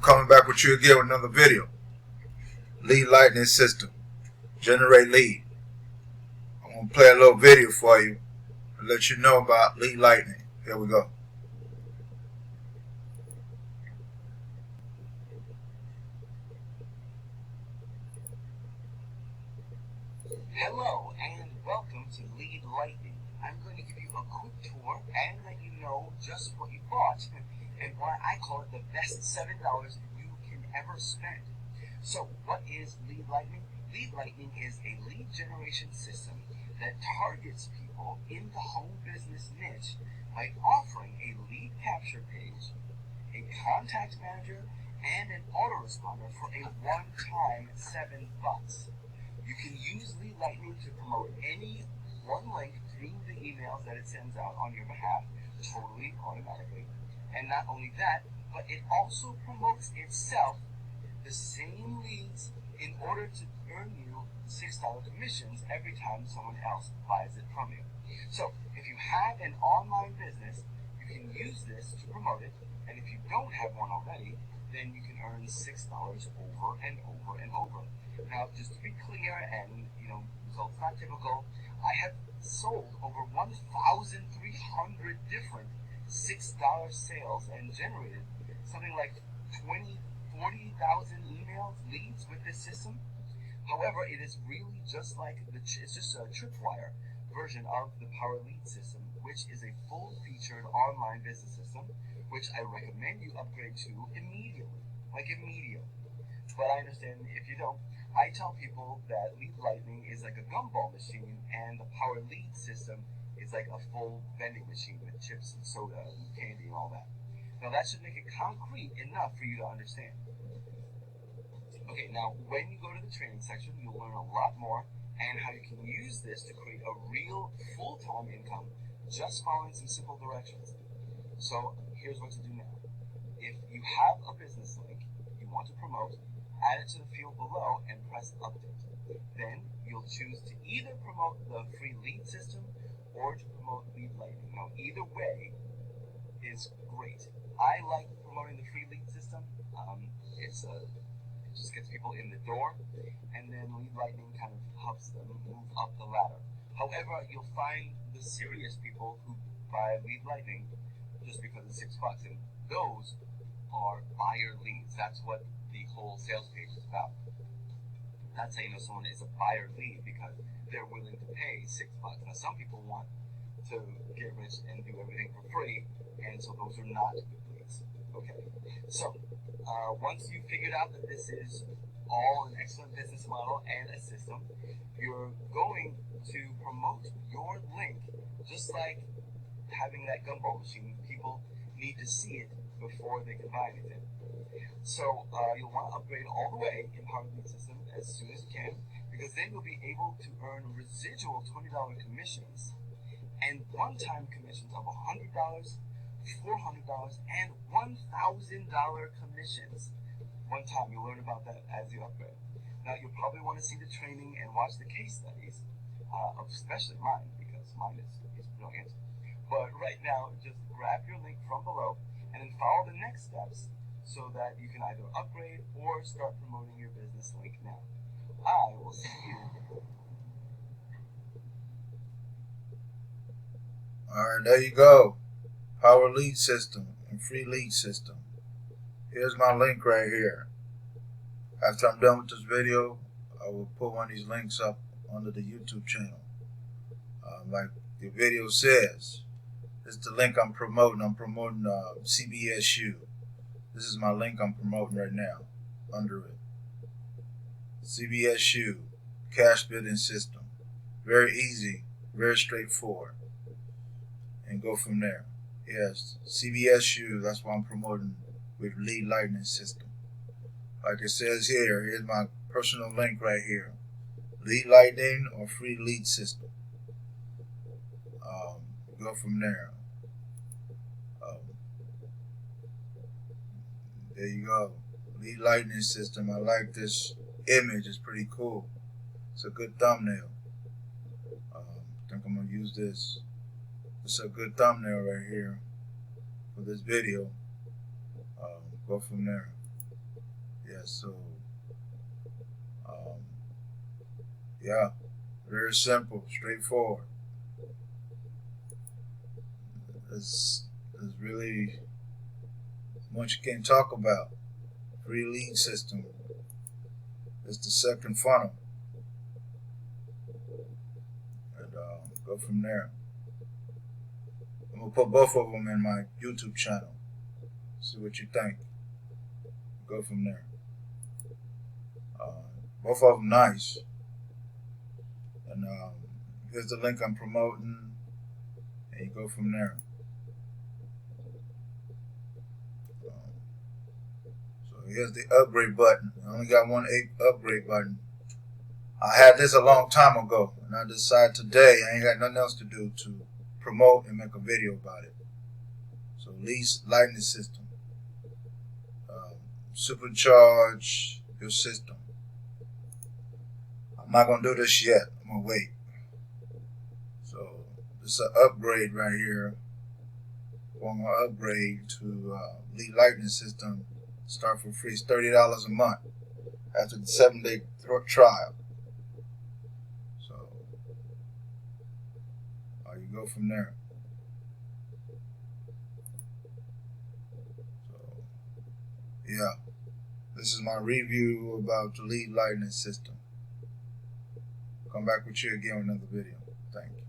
coming back with you again with another video. Lead lightning system. Generate lead. I'm going to play a little video for you and let you know about lead lightning. Here we go. Hello and welcome to Lead Lightning. I'm going to give you a quick tour and let you know just what you bought and why I call it the best $7 you can ever spend. So what is Lead Lightning? Lead Lightning is a lead generation system that targets people in the home business niche by offering a lead capture page, a contact manager, and an autoresponder for a one-time $7. You can use Lead Lightning to promote any one link through the emails that it sends out on your behalf, totally automatically. And not only that, but it also promotes itself the same leads in order to earn you $6 commissions every time someone else buys it from you. So if you have an online business, you can use this to promote it, and if you don't have one already, then you can earn $6 over and over and over. Now, just to be clear, and results not typical, I have sold over 1,300 different $6 sales and generated something like 40,000 emails, leads with this system. However, it is really just like it's just a tripwire version of the Power Lead system, which is a full-featured online business system, which I recommend you upgrade to immediately, like immediately. But I understand if you don't. I tell people that Lead Lightning is like a gumball machine, and the Power Lead system is like a full vending machine with chips and soda and candy and all that. Now that should make it concrete enough for you to understand. Okay, now when you go to the training section, you'll learn a lot more and how you can use this to create a real full-time income just following some simple directions. So here's what to do now. If you have a business link you want to promote, add it to the field below and press update. Then you'll choose to either promote the free lead system or to promote Lead Lightning. Now either way is great. I like promoting the free lead system. It just gets people in the door, and then Lead Lightning kind of helps them move up the ladder. However, you'll find the serious people who buy Lead Lightning just because it's $6, and those are buyer leads. That's what the whole sales page is about. That's how you know someone is a buyer lead, because they're willing to pay $6. Now some people want to get rich and do everything for free, and so those are not good leads. Okay, so once you've figured out that this is all an excellent business model and a system, you're going to promote your link just like having that gumball machine. People need to see it before they can buy anything. So you'll want to upgrade all the way in Power Lead system as soon as you can, because then you'll be able to earn residual $20 commissions and one-time commissions of $100, $400, and $1,000 commissions. One time, you'll learn about that as you upgrade. Now, you'll probably want to see the training and watch the case studies, especially mine, because mine is brilliant. But right now, just grab your link from below and then follow the next steps so that you can either upgrade or start promoting your business link now. I will see you. Alright, there you go. Power Lead system and free lead system. Here's my link right here. After I'm done with this video, I will put one of these links up under the YouTube channel. Like the video says, this is the link I'm promoting. I'm promoting CBSU. This is my link I'm promoting right now under it. CBSU, cash bidding system. Very easy, very straightforward. And go from there. Yes, CBSU, that's what I'm promoting with Lead Lightning system. Like it says here, here's my personal link right here. Lead Lightning or free lead system. Go from there. There you go. Lead Lightning system. I like this image. It's pretty cool. It's a good thumbnail. I think I'm going to use this. It's a good thumbnail right here for this video. Go from there. Yeah, so um, yeah, very simple, straightforward. There's really much you can talk about. Free lead system is the second funnel, and go from there. I'm gonna put both of them in my YouTube channel. See what you think. Go from there. Uh, both of them nice, and here's the link I'm promoting, and you go from there. So here's the upgrade button. I only got one upgrade button. I had this a long time ago, and I decided today I ain't got nothing else to do to promote and make a video about it. So lease lightning system, supercharge your system. I'm not gonna do this yet. I'm gonna wait. So this is an upgrade right here. I'm gonna upgrade to lead lightning system. Start for free. It's $30 a month after the 7-day trial. So you go from there. So yeah, this is my review about the lead lightning system. Come back with you again with another video. Thank you.